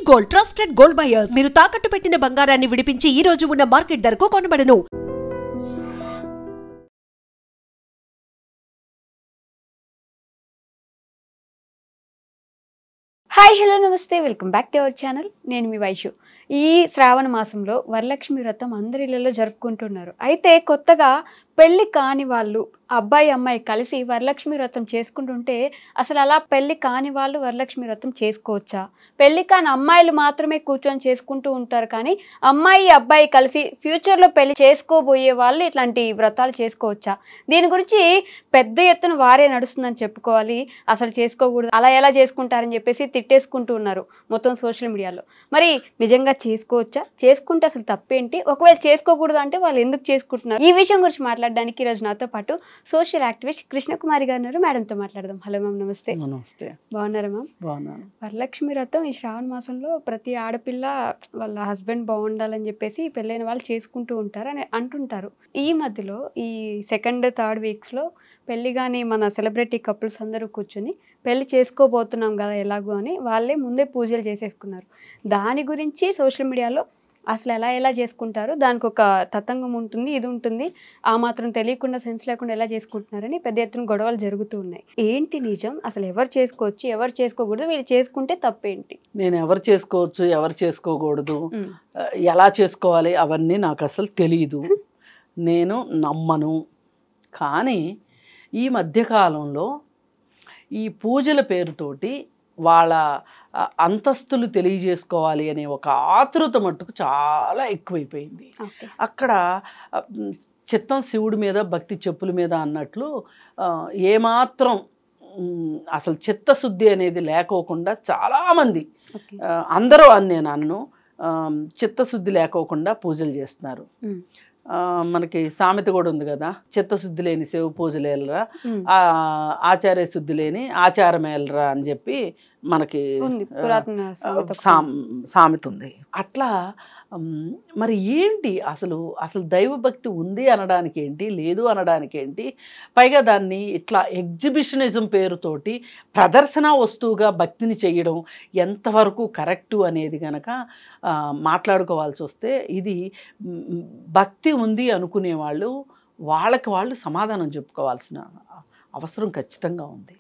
Gold, trusted gold buyers. మీరు తాకట్టు పెట్టిన బంగారాన్ని విడిపించి ఈ రోజు ఉన్న మార్కెట్ ధరకు కొనబడను. హాయ్ హలో నమస్తే welcome back to our channel. నేను మీ వైషు. ఈ శ్రావణ మాసంలో వరలక్ష్మి వ్రతం అందరి ఇళ్లలో జరుపుకుంటున్నారు. అయితే కొత్తగా పెళ్లి కాని వాళ్ళు అబ్బాయి అమ్మాయి కలిసి వరలక్ష్మి వ్రతం చేసుకుంటుంటే అసలు అలా పెళ్లి కాని వాళ్ళు వరలక్ష్మి వ్రతం చేసుకోవచ్చా? పెళ్లి కాని అమ్మాయిలు మాత్రమే కూర్చొని చేసుకుంటూ ఉంటారు, కానీ అమ్మాయి అబ్బాయి కలిసి ఫ్యూచర్లో పెళ్లి చేసుకోబోయే వాళ్ళు ఇట్లాంటి వ్రతాలు చేసుకోవచ్చా? దీని గురించి పెద్ద ఎత్తున వారే నడుస్తుందని చెప్పుకోవాలి. అసలు చేసుకోకూడదు, అలా ఎలా చేసుకుంటారని చెప్పేసి తిట్టేసుకుంటూ ఉన్నారు మొత్తం సోషల్ మీడియాలో. మరి నిజంగా చేసుకోవచ్చా? చేసుకుంటే అసలు తప్పేంటి? ఒకవేళ చేసుకోకూడదు అంటే వాళ్ళు ఎందుకు చేసుకుంటున్నారు? ఈ విషయం గురించి మాట్లాడడానికి ఈరోజు నాతో పాటు సోషల్ యాక్టివిస్ట్ కృష్ణకుమారి గారు ఉన్నారు. మేడంతో మాట్లాడదాం. హలో మ్యామ్, నమస్తే. నమస్తే. బాగున్నారా మ్యామ్? బాగున్నాను. వరలక్ష్మి వ్రతం ఈ శ్రావణ మాసంలో ప్రతి ఆడపిల్ల వాళ్ళ హస్బెండ్ బాగుండాలని చెప్పేసి పెళ్ళైన వాళ్ళు చేసుకుంటూ ఉంటారు అని అంటుంటారు. ఈ మధ్యలో ఈ సెకండ్ థర్డ్ వీక్స్లో పెళ్ళి కానీ మన సెలబ్రిటీ కపుల్స్ అందరూ కూర్చొని పెళ్లి చేసుకోబోతున్నాం కదా ఎలాగో అని వాళ్ళే ముందే పూజలు చేసేసుకున్నారు. దాని గురించి సోషల్ మీడియాలో అసలు ఎలా చేసుకుంటారు, దానికి ఒక తతంగం ఉంటుంది, ఇది ఉంటుంది, ఆ మాత్రం తెలియకుండా సెన్స్ లేకుండా ఎలా చేసుకుంటున్నారని పెద్ద ఎత్తున గొడవలు జరుగుతూ ఉన్నాయి. ఏంటి నిజం? అసలు ఎవరు చేసుకోవచ్చు, ఎవరు చేసుకోకూడదు, వీళ్ళు చేసుకుంటే తప్పేంటి? నేను ఎవరు చేసుకోవచ్చు, ఎవరు చేసుకోకూడదు, ఎలా చేసుకోవాలి అవన్నీ నాకు అసలు తెలియదు, నేను నమ్మను. కానీ ఈ మధ్యకాలంలో ఈ పూజల పేరుతోటి వాళ్ళ అంతస్తులు తెలియజేసుకోవాలి అనే ఒక ఆతృత మట్టుకు చాలా ఎక్కువైపోయింది. అక్కడ చిత్తం శివుడి మీద భక్తి చెప్పుల మీద అన్నట్లు ఏమాత్రం అసలు చిత్తశుద్ధి అనేది లేకోకుండా చాలామంది, అందరూ అని నేను అన్ను, చిత్తశుద్ధి లేకోకుండా పూజలు చేస్తున్నారు. మనకి సామెత కూడా ఉంది కదా, చిత్తశుద్ధి లేని శివ పూజలు ఏలరా, ఆచార్య శుద్ధి లేని ఆచారం ఏలరా అని చెప్పి మనకి సామెత ఉంది. అట్లా మరి ఏంటి అసలు దైవభక్తి ఉంది అనడానికి ఏంటి, లేదు అనడానికి ఏంటి? పైగా దాన్ని ఇట్లా ఎగ్జిబిషనిజం పేరుతోటి ప్రదర్శన వస్తువుగా భక్తిని చేయడం ఎంతవరకు కరెక్టు అనేది కనుక మాట్లాడుకోవాల్సి వస్తే, ఇది భక్తి ఉంది అనుకునే వాళ్ళకి వాళ్ళు సమాధానం చెప్పుకోవాల్సిన అవసరం ఖచ్చితంగా ఉంది.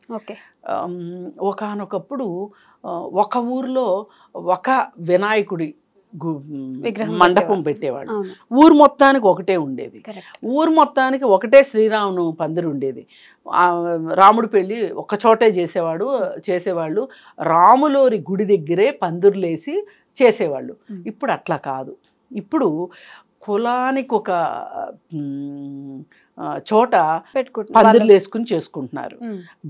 ఒకానొకప్పుడు ఒక ఊర్లో ఒక వినాయకుడి మండపం పెట్టేవాడు. ఊరు మొత్తానికి ఒకటే ఉండేది, ఊరు మొత్తానికి ఒకటే శ్రీరామును పందిరి ఉండేది. రాముడి పెళ్ళి ఒక చోటే చేసేవాళ్ళు, రాములోరి గుడి దగ్గరే పందిరులేసి చేసేవాళ్ళు. ఇప్పుడు అట్లా కాదు. ఇప్పుడు కులానికి ఒక చోట పందిర్లు వేసుకుని చేసుకుంటున్నారు.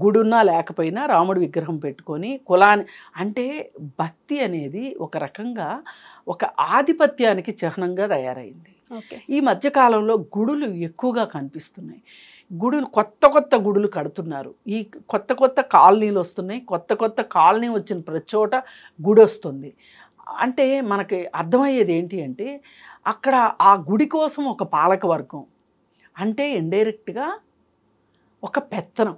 గుడున్నా లేకపోయినా రాముడి విగ్రహం పెట్టుకొని అంటే భక్తి అనేది ఒక రకంగా ఒక ఆధిపత్యానికి చిహ్నంగా తయారైంది. ఈ మధ్యకాలంలో గుడులు ఎక్కువగా కనిపిస్తున్నాయి. కొత్త గుడులు కడుతున్నారు. ఈ కొత్త కాలనీలు వస్తున్నాయి. కొత్త కాలనీ వచ్చిన ప్రతి చోట గుడి వస్తుంది. అంటే మనకి అర్థమయ్యేది ఏంటి అంటే, అక్కడ ఆ గుడి కోసం ఒక పాలక వర్గం, అంటే ఇండైరెక్ట్గా ఒక పెత్తనం.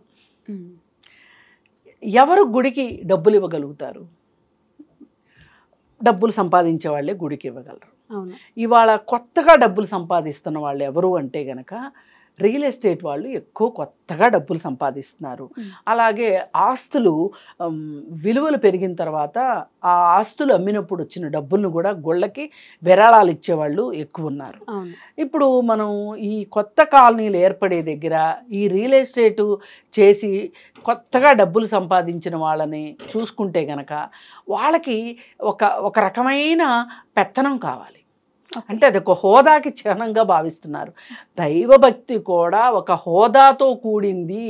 ఎవరు గుడికి డబ్బులు ఇవ్వగలుగుతారు? డబ్బులు సంపాదించే వాళ్ళే గుడికి ఇవ్వగలరు. ఇవాళ కొత్తగా డబ్బులు సంపాదిస్తున్న వాళ్ళు ఎవరు అంటే గనక రియల్ ఎస్టేట్ వాళ్ళు ఎక్కువ కొత్తగా డబ్బులు సంపాదిస్తున్నారు. అలాగే ఆస్తులు విలువలు పెరిగిన తర్వాత ఆ ఆస్తులు అమ్మినప్పుడు వచ్చిన డబ్బులను కూడా గుళ్ళకి విరాళాలు ఇచ్చేవాళ్ళు ఎక్కువ ఉన్నారు. ఇప్పుడు మనం ఈ కొత్త కాలనీలు ఏర్పడే దగ్గర ఈ రియల్ ఎస్టేటు చేసి కొత్తగా డబ్బులు సంపాదించిన వాళ్ళని చూసుకుంటే గనక వాళ్ళకి ఒక రకమైన పెత్తనం కావాలి. అంటే అది ఒక హోదాకి చిహ్నంగా భావిస్తున్నారు. దైవభక్తి కూడా ఒక హోదాతో కూడింది.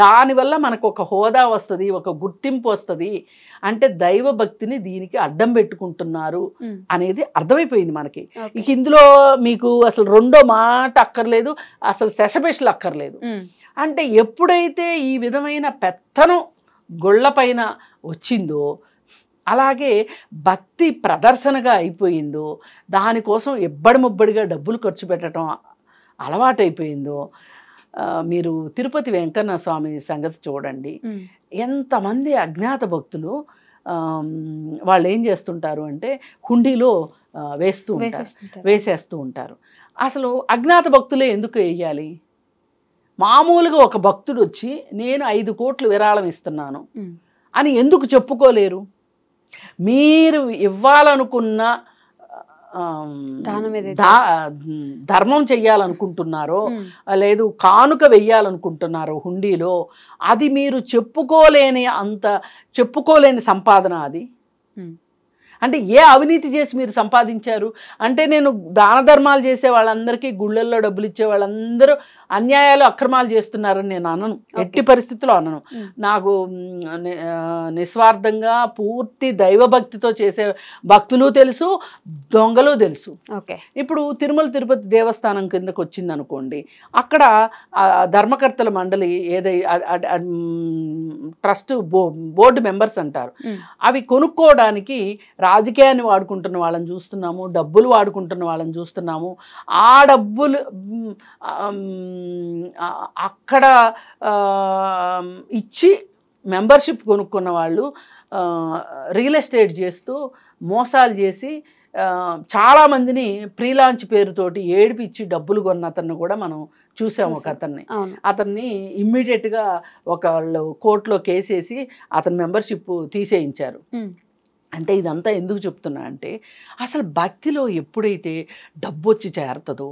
దానివల్ల మనకు ఒక హోదా వస్తుంది, ఒక గుర్తింపు వస్తుంది. అంటే దైవభక్తిని దీనికి అడ్డం పెట్టుకుంటున్నారు అనేది అర్థమైపోయింది మనకి. ఇందులో మీకు అసలు రెండో మాట అక్కర్లేదు, అసలు సెసబెషలు అక్కర్లేదు. అంటే ఎప్పుడైతే ఈ విధమైన పెత్తనం గొళ్ళపైన వచ్చిందో, అలాగే భక్తి ప్రదర్శనగా అయిపోయిందో, దానికోసం ముబ్బడిగా డబ్బులు ఖర్చు పెట్టడం అలవాటైపోయిందో, మీరు తిరుపతి వెంకన్న స్వామి సంగతి చూడండి. ఎంతమంది అజ్ఞాత భక్తులు వాళ్ళు ఏం చేస్తుంటారు అంటే హుండీలో వేసేస్తూ ఉంటారు. అసలు అజ్ఞాత భక్తులే ఎందుకు వేయాలి? మామూలుగా ఒక భక్తుడు వచ్చి నేను 5 కోట్లు విరాళం ఇస్తున్నాను అని ఎందుకు చెప్పుకోలేరు? మీరు ఇవ్వాలనుకున్న ధర్మం చెయ్యాలనుకుంటున్నారో లేదు కానుక వెయ్యాలనుకుంటున్నారో హుండీలో, అది మీరు చెప్పుకోలేని సంపాదన అది. అంటే ఏ అవినీతి చేసి మీరు సంపాదించారు అంటే? నేను దాన ధర్మాలు చేసే వాళ్ళందరికీ, గుళ్ళల్లో డబ్బులు ఇచ్చే వాళ్ళందరూ అన్యాయాలు అక్రమాలు చేస్తున్నారని నేను అనను, ఎట్టి పరిస్థితుల్లో అనను. నాకు నిస్వార్థంగా పూర్తి దైవభక్తితో చేసే భక్తులు తెలుసు, దొంగలు తెలుసు. ఇప్పుడు తిరుమల తిరుపతి దేవస్థానం కిందకు వచ్చింది అనుకోండి, అక్కడ ధర్మకర్తల మండలి ట్రస్ట్ బోర్డు మెంబర్స్ అంటారు, అవి కొనుక్కోవడానికి రాజకీయాన్ని వాడుకుంటున్న వాళ్ళని చూస్తున్నాము, డబ్బులు వాడుకుంటున్న వాళ్ళని చూస్తున్నాము. ఆ డబ్బులు అక్కడ ఇచ్చి మెంబర్షిప్ కొనుక్కున్న వాళ్ళు రియల్ ఎస్టేట్ చేస్తూ మోసాలు చేసి చాలామందిని ప్రీలాంచ్ పేరుతోటి ఏడిపిచ్చి డబ్బులు కొన్న అతన్ని కూడా మనం చూసాము. ఒక అతన్ని ఇమ్మీడియట్గా ఒకళ్ళు కోర్టులో కేసేసి అతని మెంబర్షిప్ తీసేయించారు. అంటే ఇదంతా ఎందుకు చెప్తున్నా అంటే, అసలు భక్తిలో ఎప్పుడైతే డబ్బు వచ్చి చేరుతుందో,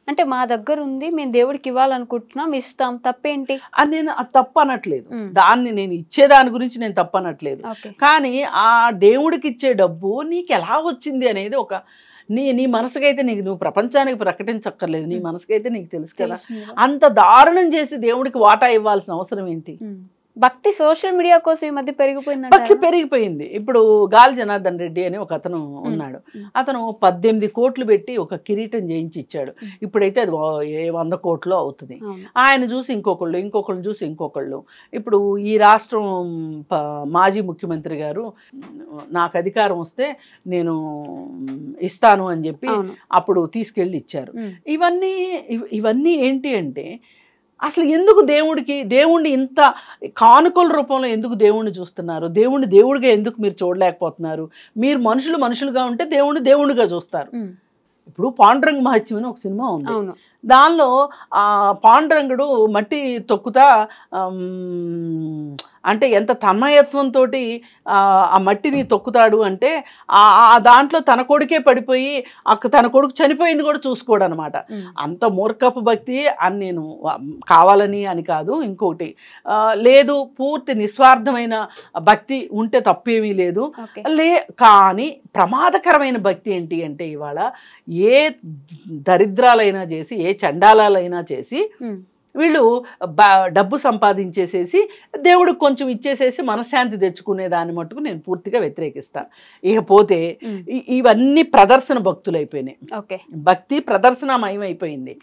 అంటే మా దగ్గర ఉంది, మేము దేవుడికి ఇవ్వాలనుకుంటున్నాం, ఇస్తాం, తప్పేంటి అని నేను తప్పు అనట్లేదు. దాన్ని నేను ఇచ్చేదాని గురించి నేను తప్పు అనట్లేదు. కానీ ఆ దేవుడికి ఇచ్చే డబ్బు నీకు ఎలా వచ్చింది అనేది ఒక నీ మనసుకైతే నువ్వు ప్రపంచానికి ప్రకటించక్కర్లేదు, నీ మనసుకైతే నీకు తెలుసు కదా. అంత దారుణం చేసి దేవుడికి వాటా ఇవ్వాల్సిన అవసరం ఏంటి? భక్తి సోషల్ మీడియా కోసం ఈ మధ్య పెరిగిపోయింది. భక్తి పెరిగిపోయింది. ఇప్పుడు గాలి జనార్దన్ రెడ్డి అని ఒక అతను ఉన్నాడు. అతను 18 కోట్లు పెట్టి ఒక కిరీటం చేయించి ఇచ్చాడు. ఇప్పుడైతే అది 100 కోట్లు అవుతుంది. ఆయన చూసి ఇంకొకళ్ళు చూసి ఇంకొకళ్ళు. ఇప్పుడు ఈ రాష్ట్రం మాజీ ముఖ్యమంత్రి గారు నాకు అధికారం వస్తే నేను ఇస్తాను అని చెప్పి అప్పుడు తీసుకెళ్ళి ఇచ్చారు. ఇవన్నీ ఏంటి అంటే, అసలు ఎందుకు దేవుణ్ణి ఇంత కానుకల రూపంలో ఎందుకు దేవుణ్ణి చూస్తున్నారు? దేవుడిగా ఎందుకు మీరు చూడలేకపోతున్నారు? మీరు మనుషులుగా ఉంటే దేవుడిగా చూస్తారు. ఇప్పుడు పాండురంగ మహత్యం అని ఒక సినిమా ఉంది. దానిలో పాండురంగుడు మట్టి తొక్కుతా అంటే ఎంత తన్మయత్వంతో ఆ మట్టిని తొక్కుతాడు అంటే, దాంట్లో తన కొడుకే పడిపోయి తన కొడుకు చనిపోయింది కూడా చూసుకోడు అనమాట. అంత మూర్ఖపు భక్తి అని నేను కావాలని అని కాదు. ఇంకొకటి లేదు, పూర్తి నిస్వార్థమైన భక్తి ఉంటే తప్పేమీ లేదు. కానీ ప్రమాదకరమైన భక్తి ఏంటి అంటే, ఇవాళ ఏ దరిద్రాలైనా చేసి, ఏ చండాలాలైనా చేసి వీళ్ళు డబ్బు సంపాదించేసేసి దేవుడికి కొంచెం ఇచ్చేసేసి మనశ్శాంతి తెచ్చుకునే దాన్ని మట్టుకు నేను పూర్తిగా వ్యతిరేకిస్తాను. ఇకపోతే ఇవన్నీ ప్రదర్శన భక్తులు అయిపోయినాయి. భక్తి ప్రదర్శనమయం అయిపోయింది.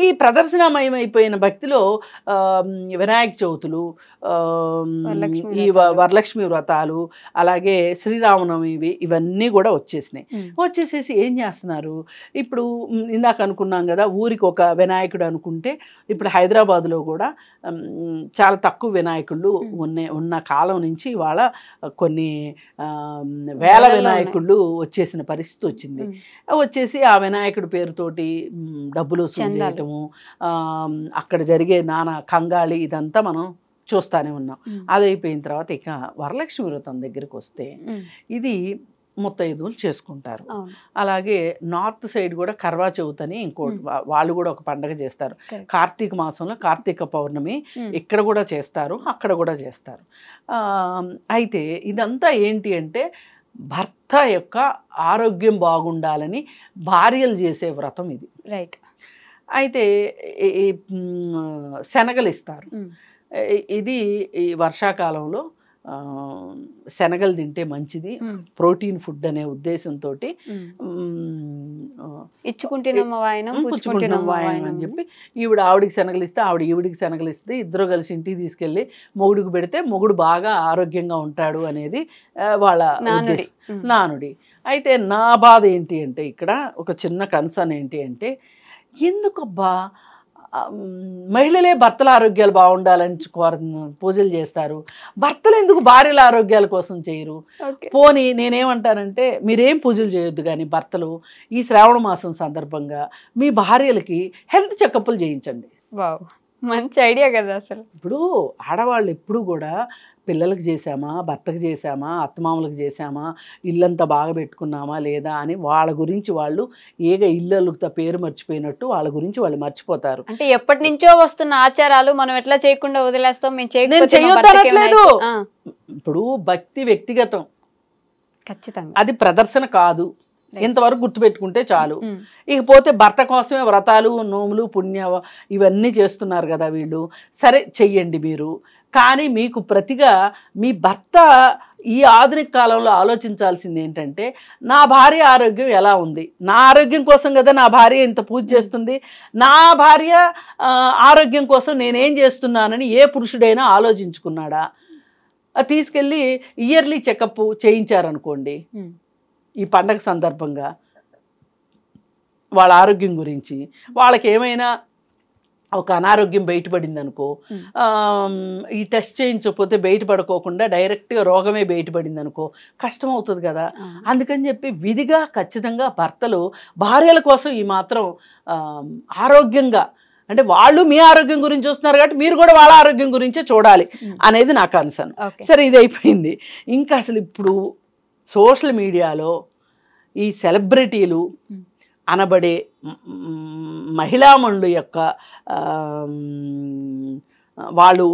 ఈ ప్రదర్శనమయం అయిపోయిన భక్తిలో వినాయక చవితులు, ఈ వరలక్ష్మి వ్రతాలు, అలాగే శ్రీరామనవమి, ఇవన్నీ కూడా వచ్చేసేసి ఏం చేస్తున్నారు? ఇప్పుడు ఇందాక అనుకున్నాం కదా, ఊరికి ఒక వినాయకుడు అనుకుంటే, ఇప్పుడు హైదరాబాద్లో కూడా చాలా తక్కువ వినాయకుళ్ళు ఉన్న కాలం నుంచి ఇవాళ కొన్ని వేల వినాయకుళ్ళు వచ్చేసిన పరిస్థితి వచ్చింది. వచ్చేసి ఆ వినాయకుడి పేరుతోటి డబ్బులు వసూలు చేయటము, అక్కడ జరిగే నానా కంగాళి, ఇదంతా మనం చూస్తూనే ఉన్నాం. అది అయిపోయిన తర్వాత ఇక వరలక్ష్మి వ్రతం దగ్గరికి వస్తే, ఇది ముత్తైదువులు చేసుకుంటారు. అలాగే నార్త్ సైడ్ కూడా కర్వా చౌత్ అని ఇంకోటి వాళ్ళు కూడా ఒక పండగ చేస్తారు. కార్తీక మాసంలో కార్తీక పౌర్ణమి ఇక్కడ కూడా చేస్తారు, అక్కడ కూడా చేస్తారు. అయితే ఇదంతా ఏంటి అంటే, భర్త యొక్క ఆరోగ్యం బాగుండాలని భార్యలు చేసే వ్రతం ఇది. అయితే శనగలు ఇస్తారు. ఇది ఈ వర్షాకాలంలో శనగలు తింటే మంచిది, ప్రోటీన్ ఫుడ్ అనే ఉద్దేశంతో అని చెప్పి ఆవిడికి శనగలు ఇస్తే ఈవిడికి శనగలు ఇస్తే, ఇద్దరు కలిసి ఇంటికి తీసుకెళ్ళి మొగుడికి పెడితే మొగుడు బాగా ఆరోగ్యంగా ఉంటాడు అనేది వాళ్ళ నానుడి. అయితే నా బాధ ఏంటి అంటే, ఇక్కడ ఒక చిన్న కన్సర్న్ ఏంటి అంటే, ఎందుకబ్బా మహిళలే భర్తల ఆరోగ్యాలు బాగుండాలని పూజలు చేస్తారు, భర్తలు ఎందుకు భార్యల ఆరోగ్యాల కోసం చేయరు? పోనీ నేనేమంటానంటే మీరేం పూజలు చేయొద్దు కానీ భర్తలు ఈ శ్రావణ మాసం సందర్భంగా మీ భార్యలకి హెల్త్ చెకప్లు చేయించండి. వావ్, మంచి ఐడియా కదా అసలు. ఇప్పుడు ఆడవాళ్ళు ఎప్పుడు కూడా పిల్లలకు చేసామా, భర్తకు చేసామా, అత్తమామలకు చేసామా, ఇల్లంతా బాగా పెట్టుకున్నామా లేదా అని వాళ్ళ గురించి వాళ్ళు ఇల్లుతో పేరు మర్చిపోయినట్టు వాళ్ళ గురించి వాళ్ళు మర్చిపోతారు. అంటే ఎప్పటి నుంచో వస్తున్న ఆచారాలు మనం ఎట్లా చేయకుండా వదిలేస్తాం, మేము చేయొద్దనట్లేదు. ఇప్పుడు భక్తి వ్యక్తిగతం, ఖచ్చితంగా అది ప్రదర్శన కాదు, ఇంతవరకు గుర్తుపెట్టుకుంటే చాలు. ఇకపోతే భర్త కోసమే వ్రతాలు, నోములు, పుణ్య ఇవన్నీ చేస్తున్నారు కదా వీళ్ళు, సరే చెయ్యండి మీరు. కానీ మీకు ప్రతిగా మీ భర్త ఈ ఆధునిక కాలంలో ఆలోచించాల్సింది ఏంటంటే నా భార్య ఆరోగ్యం ఎలా ఉంది, నా ఆరోగ్యం కోసం కదా నా భార్య ఇంత పూజ చేస్తుంది, నా భార్య ఆరోగ్యం కోసం నేనేం చేస్తున్నానని ఏ పురుషుడైనా ఆలోచించుకున్నాడా? తీసుకెళ్ళి ఇయర్లీ చెకప్ చేయించారనుకోండి ఈ పండగ సందర్భంగా వాళ్ళ ఆరోగ్యం గురించి, వాళ్ళకి ఏమైనా ఒక అనారోగ్యం బయటపడింది అనుకో, ఈ టెస్ట్ చేయించకపోతే బయటపడుకోకుండా డైరెక్ట్గా రోగమే బయటపడింది అనుకో కష్టం అవుతుంది కదా. అందుకని చెప్పి విధిగా ఖచ్చితంగా భర్తలు భార్యల కోసం ఈ మాత్రం ఆరోగ్యంగా, అంటే వాళ్ళు మీ ఆరోగ్యం గురించి చూస్తున్నారు కాబట్టి మీరు కూడా వాళ్ళ ఆరోగ్యం గురించే చూడాలి అనేది నా కన్సర్న్. సరే, ఇది అయిపోయింది. ఇంకా అసలు ఇప్పుడు సోషల్ మీడియాలో ఈ సెలబ్రిటీలు అనబడే మహిళామణుల యొక్క వాళ్ళు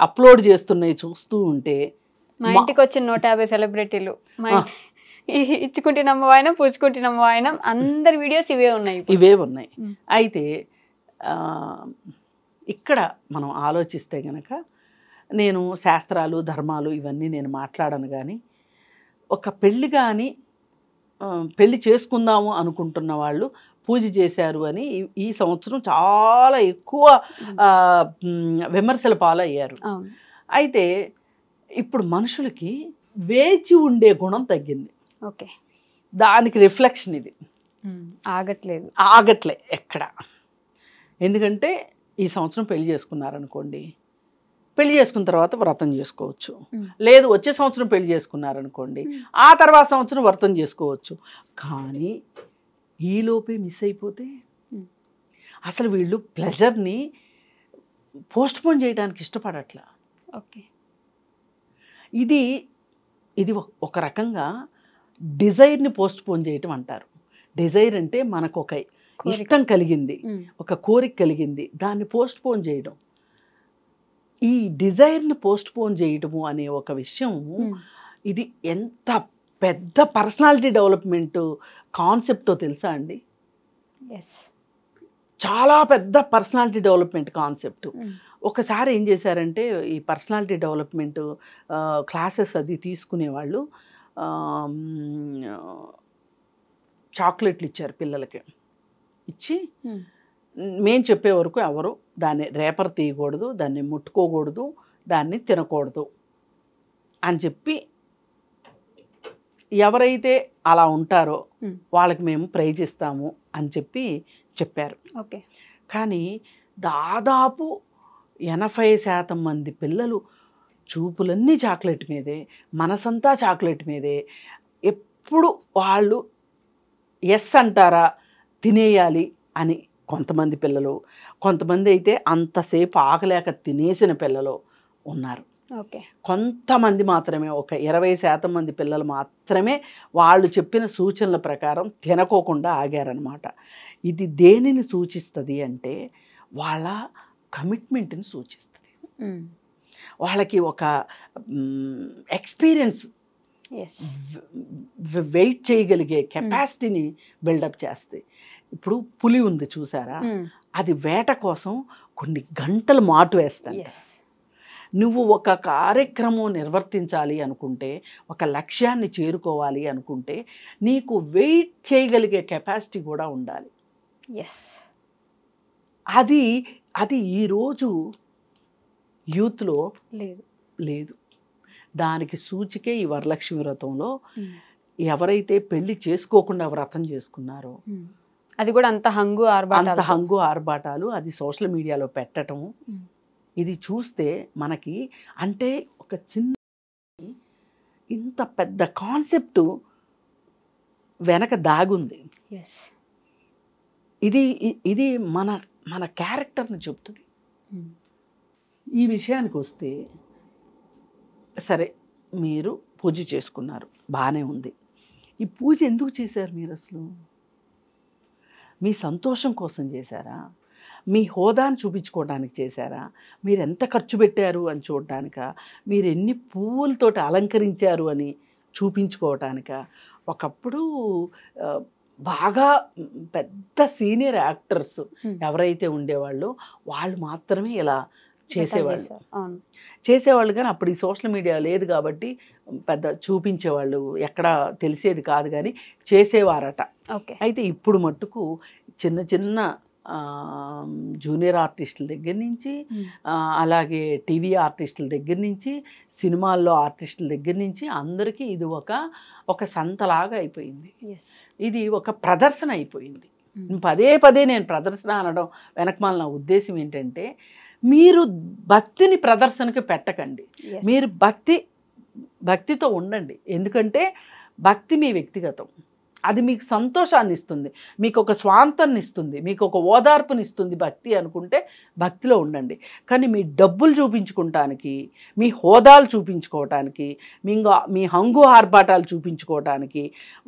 అప్లోడ్ చేస్తున్నవి చూస్తూ ఉంటే, మా ఇంటికి వచ్చిన 150 సెలబ్రిటీలు ఇచ్చుకుంటున్నాము వాయనం, పూచుకుంటున్నాము వాయనం, అందరి వీడియోస్ ఇవే ఉన్నాయి. అయితే ఇక్కడ మనం ఆలోచిస్తే గనక, నేను శాస్త్రాలు, ధర్మాలు ఇవన్నీ నేను మాట్లాడను కానీ, ఒక పెళ్ళి కానీ పెళ్లి చేసుకుందాము అనుకుంటున్న వాళ్ళు పూజ చేశారు అని ఈ సంవత్సరం చాలా ఎక్కువ విమర్శల పాలయ్యారు. అయితే ఇప్పుడు మనుషులకి వేచి ఉండే గుణం తగ్గింది. దానికి రిఫ్లెక్షన్ ఇది. ఆగట్లే ఎక్కడ. ఎందుకంటే ఈ సంవత్సరం పెళ్లి చేసుకున్నారనుకోండి, పెళ్లి చేసుకున్న తర్వాత వ్రతం చేసుకోవచ్చు, లేదు వచ్చే సంవత్సరం పెళ్లి చేసుకున్నారనుకోండి ఆ తర్వాత సంవత్సరం వ్రతం చేసుకోవచ్చు. కానీ ఈలోపే మిస్ అయిపోతే అసలు వీళ్ళు ప్లెజర్ని పోస్ట్పోన్ చేయడానికి ఇష్టపడట్లా. ఇది ఒక రకంగా డిజైర్ని పోస్ట్పోన్ చేయటం అంటారు. డిజైర్ అంటే మనకు ఒక ఇష్టం కలిగింది, ఒక కోరిక కలిగింది, దాన్ని పోస్ట్పోన్ చేయడం. ఈ డిజైర్ని పోస్ట్పోన్ చేయడము అనే ఒక విషయం, ఇది ఎంత పెద్ద పర్సనాలిటీ డెవలప్మెంట్ కాన్సెప్టో తెలుసా అండి? చాలా పెద్ద పర్సనాలిటీ డెవలప్మెంట్ కాన్సెప్ట్. ఒకసారి ఏం చేశారంటే, ఈ పర్సనాలిటీ డెవలప్మెంట్ క్లాసెస్ అది తీసుకునేవాళ్ళు చాక్లెట్లు ఇచ్చారు పిల్లలకి. ఇచ్చి మేము చెప్పే వరకు ఎవరు దాన్ని రేపర్ తీయకూడదు, దాన్ని ముట్టుకోకూడదు, దాన్ని తినకూడదు అని చెప్పి, ఎవరైతే అలా ఉంటారో వాళ్ళకి మేము ప్రైజ్ ఇస్తాము అని చెప్పారు. కానీ దాదాపు 80% మంది పిల్లలు చూపులన్నీ చాక్లెట్ మీదే, మనసంతా చాక్లెట్ మీదే. ఎప్పుడు వాళ్ళు ఎస్ అంటారా తినేయాలి అని కొంతమంది పిల్లలు, కొంతమంది అయితే అంతసేపు ఆకలేక తినేసిన పిల్లలు ఉన్నారు. కొంతమంది మాత్రమే, ఒక 20% మంది పిల్లలు మాత్రమే వాళ్ళు చెప్పిన సూచనల ప్రకారం తినకోకుండా ఆగారనమాట. ఇది దేనిని సూచిస్తుంది అంటే వాళ్ళ కమిట్మెంట్ని సూచిస్తుంది. వాళ్ళకి ఒక ఎక్స్పీరియన్స్, వెయిట్ చేయగలిగే కెపాసిటీని బిల్డప్ చేస్తాయి. ఇప్పుడు పులి ఉంది చూసారా, అది వేట కోసం కొన్ని గంటలు మాటు వేస్తాయి. నువ్వు ఒక కార్యక్రమం నిర్వర్తించాలి అనుకుంటే, ఒక లక్ష్యాన్ని చేరుకోవాలి అనుకుంటే నీకు వెయిట్ చేయగలిగే కెపాసిటీ కూడా ఉండాలి. అది ఈరోజు యూత్లో లేదు. దానికి సూచికే ఈ వరలక్ష్మి వ్రతంలో ఎవరైతే పెళ్లి చేసుకోకుండా వ్రతం చేసుకున్నారో అది కూడా అంత హంగు అంత హంగు ఆర్భాటాలు అది సోషల్ మీడియాలో పెట్టడం. ఇది చూస్తే మనకి అంటే ఒక చిన్న ఇంత పెద్ద కాన్సెప్ట్ వెనక దాగుంది. ఇది ఇది మన మన క్యారెక్టర్ని చెప్తుంది. ఈ విషయానికి వస్తే సరే, మీరు పూజ చేసుకున్నారు, బాగానే ఉంది. ఈ పూజ ఎందుకు చేశారు మీరు? అసలు మీ సంతోషం కోసం చేశారా? మీ హోదాను చూపించుకోవడానికి చేశారా? మీరు ఎంత ఖర్చు పెట్టారు అని చూడటానికా? మీరు ఎన్ని పువ్వులతోటి అలంకరించారు అని చూపించుకోవటానిక? ఒకప్పుడు బాగా పెద్ద సీనియర్ యాక్టర్స్ ఎవరైతే ఉండేవాళ్ళో వాళ్ళు మాత్రమే ఇలా చేసేవాళ్ళు కానీ అప్పుడు ఈ సోషల్ మీడియా లేదు కాబట్టి పెద్ద చూపించేవాళ్ళు ఎక్కడ తెలిసేది కాదు, కానీ చేసేవారట. అయితే ఇప్పుడు మట్టుకు చిన్న చిన్న జూనియర్ ఆర్టిస్టుల దగ్గర నుంచి, అలాగే టీవీ ఆర్టిస్టుల దగ్గర నుంచి, సినిమాల్లో ఆర్టిస్టుల దగ్గర నుంచి అందరికీ ఇది ఒక సంతలాగా అయిపోయింది. ఇది ఒక ప్రదర్శన అయిపోయింది. పదే పదే నేను ప్రదర్శన అనడం వెనకమాల నా ఉద్దేశం ఏంటంటే, మీరు భక్తిని ప్రదర్శనకి పెట్టకండి. మీరు భక్తితో ఉండండి. ఎందుకంటే భక్తి మీ వ్యక్తిగతం. అది మీకు సంతోషాన్ని ఇస్తుంది, మీకు ఒక స్వాంతాన్ని ఇస్తుంది, మీకు ఒక ఓదార్పుని ఇస్తుంది భక్తి అనుకుంటే భక్తిలో ఉండండి. కానీ మీ డబ్బులు చూపించుకోవటానికి, మీ హోదాలు చూపించుకోవటానికి, మీ హంగు ఆర్భాటాలు చూపించుకోవటానికి,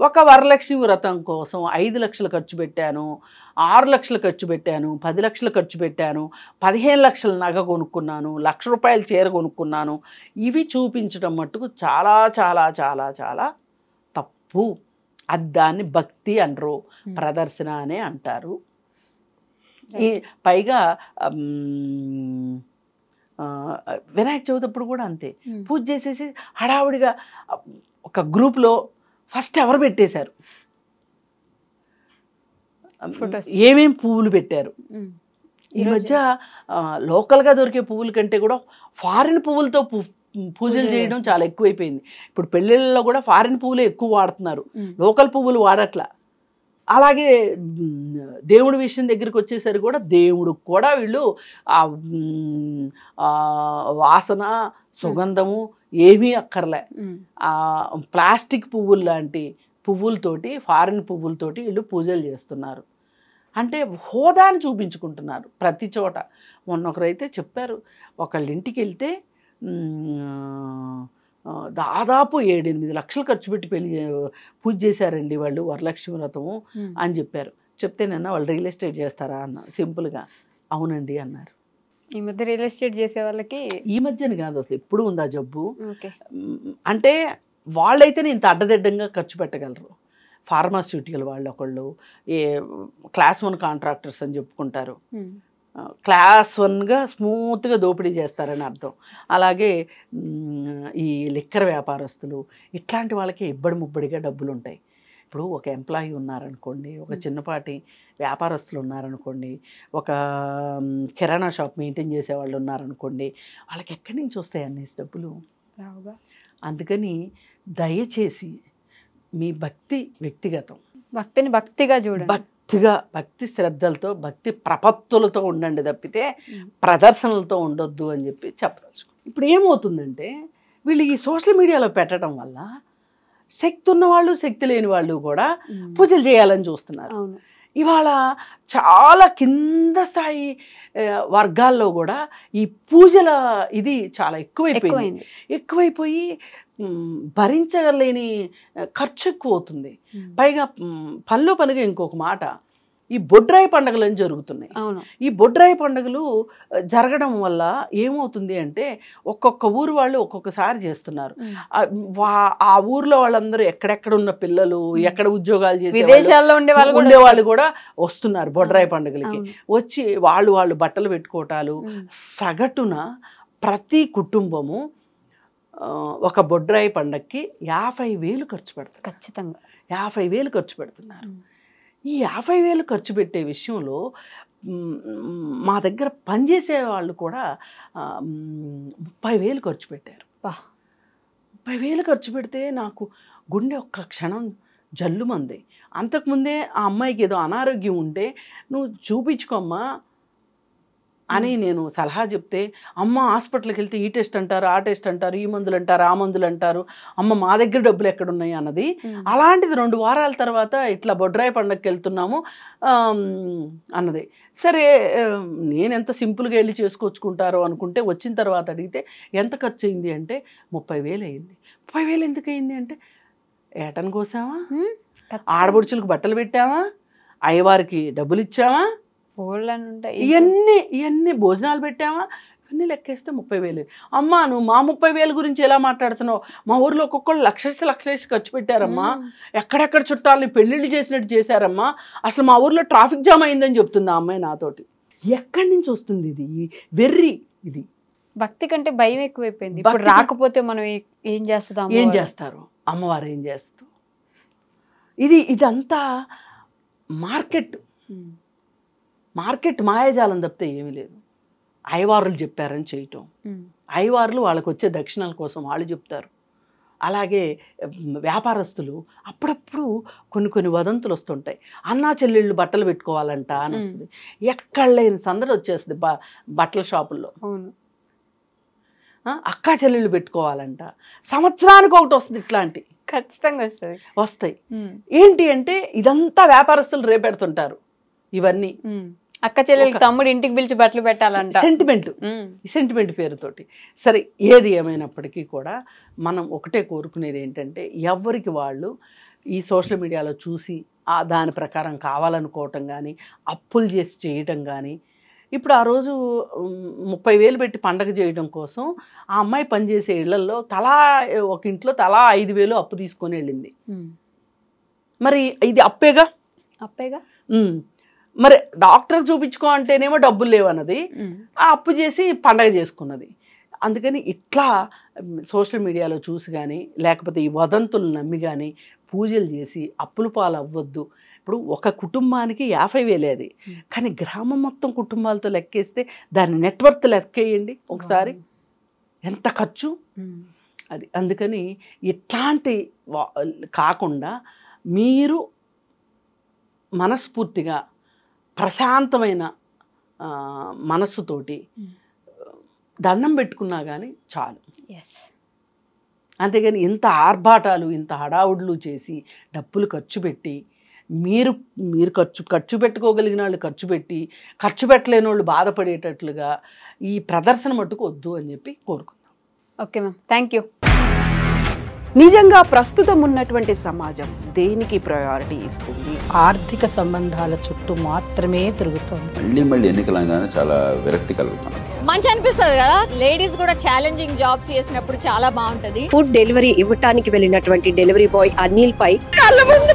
ఒక వరలక్ష్మి వ్రతం కోసం 5 లక్షలు ఖర్చు పెట్టాను, 6 లక్షలు ఖర్చు పెట్టాను, 10 లక్షలు ఖర్చు పెట్టాను, 15 లక్షల నగ కొనుక్కున్నాను, 1,00,000 రూపాయలు చీర కొనుక్కున్నాను, ఇవి చూపించడం మట్టుకు చాలా చాలా చాలా చాలా తప్పు. అది దాన్ని భక్తి అనరు, ప్రదర్శన అనే అంటారు. పైగా వినాయక చవితి అప్పుడు కూడా అంతే, పూజ చేసేసి హడావుడిగా ఒక గ్రూప్లో ఫస్ట్ ఎవరు పెట్టేశారు, ఏమేం పువ్వులు పెట్టారు. ఈ మధ్య లోకల్గా దొరికే పువ్వుల కంటే కూడా ఫారిన్ పువ్వులతో పూజలు చేయడం చాలా ఎక్కువైపోయింది. ఇప్పుడు పెళ్ళిళ్ళలో కూడా ఫారిన్ పువ్వులే ఎక్కువ వాడుతున్నారు, లోకల్ పువ్వులు వాడట్లా. అలాగే దేవుడి విషయం దగ్గరికి వచ్చేసరికి కూడా దేవుడికి కూడా వీళ్ళు వాసన సుగంధము ఏమీ అక్కర్లే, ప్లాస్టిక్ పువ్వులు లాంటి పువ్వులతోటి, ఫారిన్ పువ్వులతోటి వీళ్ళు పూజలు చేస్తున్నారు. అంటే హోదాని చూపించుకుంటున్నారు ప్రతి చోట. మొన్న ఒకరైతే చెప్పారు, ఒకళ్ళ ఇంటికి వెళ్తే దాదాపు 7-8 లక్షలు ఖర్చు పెట్టి పూజ చేశారండి వాళ్ళు, వరలక్ష్మి వ్రతము అని చెప్పారు. చెప్తేనన్నా వాళ్ళు రియల్ ఎస్టేట్ చేస్తారా అన్న, సింపుల్గా అవునండి అన్నారు. ఈ మధ్య రియల్ ఎస్టేట్ చేసే వాళ్ళకి, ఈ మధ్యన కాదు అసలు ఎప్పుడు ఉందా జబ్బు. అంటే వాళ్ళైతేనే ఇంత అడ్డదిడ్డంగా ఖర్చు పెట్టగలరు. ఫార్మాస్యూటికల్ వాళ్ళు ఒకళ్ళు క్లాస్ 1 కాంట్రాక్టర్స్ అని చెప్పుకుంటారు, క్లాస్ 1గా స్మూత్గా దోపిడీ చేస్తారని అర్థం. అలాగే ఈ లిక్కర్ వ్యాపారస్తులు, ఇట్లాంటి వాళ్ళకి ఇబ్బడి ముబ్బడిగా డబ్బులు ఉంటాయి. ఇప్పుడు ఒక ఎంప్లాయీ ఉన్నారనుకోండి, ఒక చిన్నపాటి వ్యాపారస్తులు ఉన్నారనుకోండి, ఒక కిరాణా షాప్ మెయింటైన్ చేసే వాళ్ళు ఉన్నారనుకోండి, వాళ్ళకి ఎక్కడి నుంచి వస్తాయి అన్ని డబ్బులు? అందుకని దయచేసి మీ భక్తి వ్యక్తిగతం, భక్తిని భక్తిగా చూడండి, భక్తి శ్రద్ధలతో, భక్తి ప్రపత్తులతో ఉండండి తప్పితే ప్రదర్శనలతో ఉండొద్దు అని చెప్పి చెప్పవచ్చు. ఇప్పుడు ఏమవుతుందంటే వీళ్ళు ఈ సోషల్ మీడియాలో పెట్టడం వల్ల శక్తి ఉన్నవాళ్ళు శక్తి లేని వాళ్ళు కూడా పూజలు చేయాలని చూస్తున్నారు. ఇవాళ చాలా కింద స్థాయి వర్గాల్లో కూడా ఈ పూజల ఇది చాలా ఎక్కువైపోయి భరించలేని ఖర్చు ఎక్కువ అవుతుంది. పైగా పనిగా ఇంకొక మాట, ఈ బొడ్రాయి పండుగలు అని జరుగుతున్నాయి. ఈ బొడ్రాయి పండుగలు జరగడం వల్ల ఏమవుతుంది అంటే ఒక్కొక్క ఊరు వాళ్ళు ఒక్కొక్కసారి చేస్తున్నారు. ఆ ఊర్లో వాళ్ళందరూ ఎక్కడెక్కడ ఉన్న పిల్లలు, ఎక్కడ ఉద్యోగాలు చేసే విదేశాల్లో ఉండేవాళ్ళు కూడా వస్తున్నారు బొడ్రాయి పండుగలకి. వచ్చి వాళ్ళు బట్టలు పెట్టుకోవటాలు, సగటున ప్రతి కుటుంబము ఒక బొడ్రాయి పండగకి 50,000 ఖర్చు పెడతారు. ఖచ్చితంగా 50,000 ఖర్చు పెడుతున్నారు. ఈ 50,000 ఖర్చు పెట్టే విషయంలో మా దగ్గర పనిచేసే వాళ్ళు కూడా 30,000 ఖర్చు పెట్టారు. 30,000 ఖర్చు పెడితే నాకు గుండె ఒక్క క్షణం జల్లుమంది. అంతకుముందే ఆ అమ్మాయికి ఏదో అనారోగ్యం ఉంటే నువ్వు చూపించుకోమ్మా అని నేను సలహా చెప్తే, అమ్మ హాస్పిటల్కి వెళ్తే ఈ టెస్ట్ అంటారు, ఆ టెస్ట్ అంటారు, ఈ మందులు అంటారు, ఆ మందులు అంటారు, అమ్మ మా దగ్గర డబ్బులు ఎక్కడున్నాయి అన్నది. అలాంటిది 2 వారాల తర్వాత ఇట్లా బొడ్రాయి పండగకి వెళ్తున్నాము అన్నది. సరే నేను ఎంత సింపుల్గా వెళ్ళి చేసుకొచ్చుకుంటారో అనుకుంటే, వచ్చిన తర్వాత అడిగితే ఎంత ఖర్చు అయింది అంటే 30,000 అయింది. 30,000 ఎందుకు అయింది అంటే, ఏటను కోసామా, ఆడబడుచులకు బట్టలు పెట్టామా, అయ్యవారికి డబ్బులు ఇచ్చామా, ఇవన్నీ భోజనాలు పెట్టామా, ఇవన్నీ లెక్కేస్తే 30,000. అమ్మా నువ్వు మా 30,000 గురించి ఎలా మాట్లాడుతున్నావు? మా ఊర్లో ఒక్కొక్కళ్ళు లక్ష ఖర్చు పెట్టారమ్మా, ఎక్కడెక్కడ చుట్టాలని పెళ్ళిళ్ళు చేసినట్టు చేశారమ్మా, అసలు మా ఊర్లో ట్రాఫిక్ జామ్ అయిందని చెప్తుంది ఆ అమ్మాయి నాతోటి. ఎక్కడి నుంచి వస్తుంది ఇది వెర్రి? ఇది భక్తి కంటే భయం ఎక్కువైపోయింది. ఇప్పుడు రాకపోతే మనం ఏం చేస్తారు, అమ్మవారు ఏం చేస్తూ, ఇదంతా మార్కెట్ మాయాజాలం తప్పితే ఏమీ లేదు. అయ్యవారులు చెప్పారని చేయటం, అయ్యవారులు వాళ్ళకు వచ్చే దక్షిణాల కోసం వాళ్ళు చెప్తారు. అలాగే వ్యాపారస్తులు అప్పుడప్పుడు కొన్ని వదంతులు వస్తుంటాయి. అన్నా చెల్లెళ్ళు బట్టలు పెట్టుకోవాలంట అని వస్తుంది. ఎక్కడ లేని సందడి వచ్చేస్తుంది బట్టల షాపుల్లో. అక్కా చెల్లెళ్ళు పెట్టుకోవాలంట, సంవత్సరానికి ఒకటి వస్తుంది. ఇట్లాంటి ఖచ్చితంగా వస్తాయి. ఏంటి అంటే ఇదంతా వ్యాపారస్తులు రేపెడుతుంటారు. ఇవన్నీ అక్క చెల్లెలు తమ్ముడు ఇంటికి పిలిచి బట్టలు పెట్టాలంట, సెంటిమెంట్ పేరుతోటి. సరే ఏది ఏమైనప్పటికీ కూడా మనం ఒకటే కోరుకునేది ఏంటంటే, ఎవరికి వాళ్ళు ఈ సోషల్ మీడియాలో చూసి దాని ప్రకారం కావాలనుకోవటం కానీ, అప్పులు చేసి చేయటం కానీ. ఇప్పుడు ఆ రోజు 30,000 పెట్టి పండగ చేయడం కోసం ఆ అమ్మాయి పనిచేసే ఇళ్లలో ఒక ఇంట్లో తలా 5,000 అప్పు తీసుకొని వెళ్ళింది. మరి ఇది అప్పేగా. మరి డాక్టర్ చూపించుకో అంటేనేమో డబ్బులు లేవన్నది, ఆ అప్పు చేసి పండగ చేసుకున్నది. అందుకని ఇట్లా సోషల్ మీడియాలో చూసి కానీ, లేకపోతే ఈ వదంతులు నమ్మి కానీ పూజలు చేసి అప్పుల పాలు అవ్వద్దు. ఇప్పుడు ఒక కుటుంబానికి 50,000 అది, కానీ గ్రామం మొత్తం కుటుంబాలతో లెక్కేస్తే దాని నెట్వర్త్ లెక్కేయండి ఒకసారి, ఎంత ఖర్చు అది. అందుకని ఇట్లాంటి కాకుండా మీరు మనస్ఫూర్తిగా ప్రశాంతమైన మనస్సుతోటి దండం పెట్టుకున్నా కానీ చాలు. అంతేగాని ఇంత ఆర్భాటాలు, ఇంత హడావుడులు చేసి డబ్బులు ఖర్చు పెట్టి మీరు ఖర్చు పెట్టుకోగలిగిన వాళ్ళు ఖర్చు పెట్టి, ఖర్చు పెట్టలేని వాళ్ళు బాధపడేటట్లుగా ఈ ప్రదర్శన మట్టుకు వద్దు అని చెప్పి కోరుకుందాం. Okay ma'am, thank you. నిజంగా ప్రస్తుతం ఉన్నటువంటి సమాజం దేనికి ప్రయారిటీ ఇస్తుంది? ఆర్థిక సంబంధాల చుట్టూ మాత్రమే తిరుగుతుంది. మళ్ళీ ఎన్నికలంగానే చాలా విరక్తి కలుగుతున్నాం. మంచి అనిపిస్తుంది కదా, లేడీస్ కూడా ఛాలెంజింగ్ జాబ్స్ చేసినప్పుడు చాలా బాగుంటది. ఫుడ్ డెలివరీ ఇవ్వటానికి వెళ్ళినటువంటి డెలివరీ బాయ్ అనిల్ పై కళ్ళ ముందు